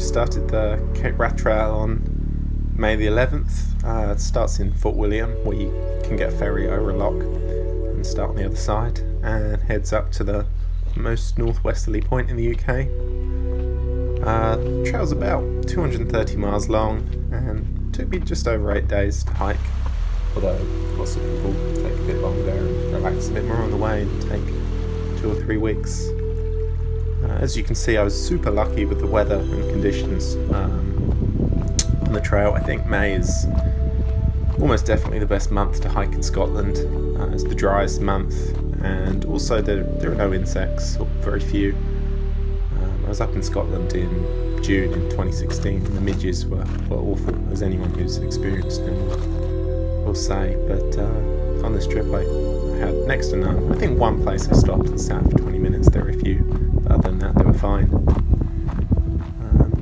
started the Cape Wrath Trail on May the 11th. It starts in Fort William, where you can get a ferry over a lock and start on the other side, and heads up to the most northwesterly point in the UK. The trail's about 230 miles long and took me just over 8 days to hike, although lots of people take a bit longer and relax a bit more on the way and take 2 or 3 weeks. As you can see, I was super lucky with the weather and conditions on the trail. I think May is almost definitely the best month to hike in Scotland. It's the driest month, and also there are no insects, or very few. I was up in Scotland in June in 2016, and the midges were awful, as anyone who's experienced them will say. But on this trip I had next to none. I think one place I stopped and sat for 20 minutes, there were a few, but other than that they were fine.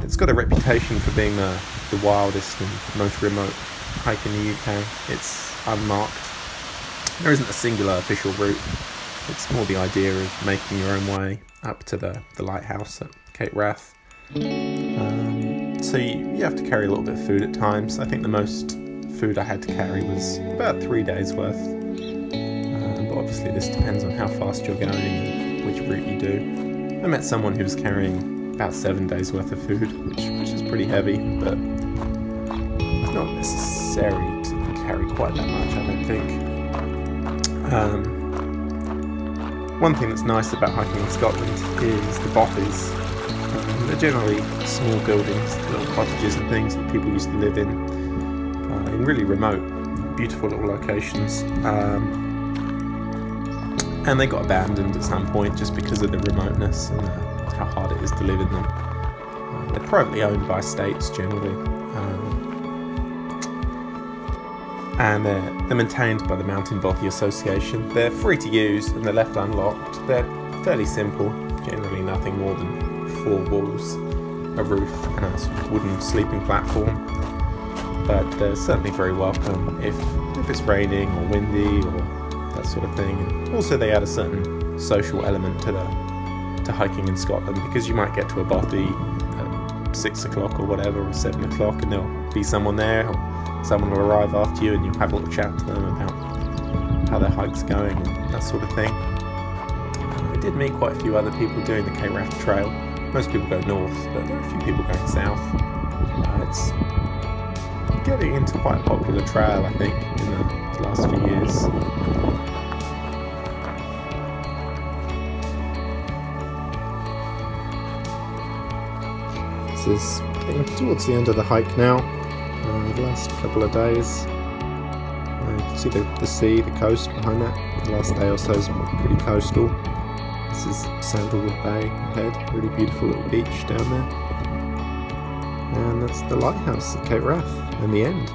It's got a reputation for being the wildest and most remote hike in the UK. It's unmarked. There isn't a singular official route. It's more the idea of making your own way up to the lighthouse at Cape Wrath. So you have to carry a little bit of food at times. I think the most food I had to carry was about 3 days worth. But obviously this depends on how fast you're going and which route you do. I met someone who was carrying about 7 days worth of food, which is pretty heavy, but not necessary to carry quite that much, I don't think. One thing that's nice about hiking in Scotland is the bothies. They're generally small buildings, little cottages and things that people used to live in really remote, beautiful little locations. And they got abandoned at some point just because of the remoteness and how hard it is to live in them. They're privately owned by states generally, and they're maintained by the Mountain Bothy Association. They're free to use and they're left unlocked. They're fairly simple, generally nothing more than 4 walls, a roof and a sort of wooden sleeping platform. But they're certainly very welcome if it's raining or windy or that sort of thing. And also they add a certain social element to hiking in Scotland, because you might get to a bothy at 6 o'clock or whatever, or 7 o'clock, and there'll be someone there, or someone will arrive after you and you'll have a little chat to them about how their hike's going and that sort of thing. I did meet quite a few other people doing the Cape Wrath Trail. Most people go north, but there are a few people going south. It's getting into quite a popular trail, I think, in the last few years. This is getting towards the end of the hike now. The last couple of days. You can see the sea, the coast behind that. The last day or so is pretty coastal. This is Sandalwood Bay ahead, really beautiful little beach down there. And that's the lighthouse at Cape Wrath, and the end.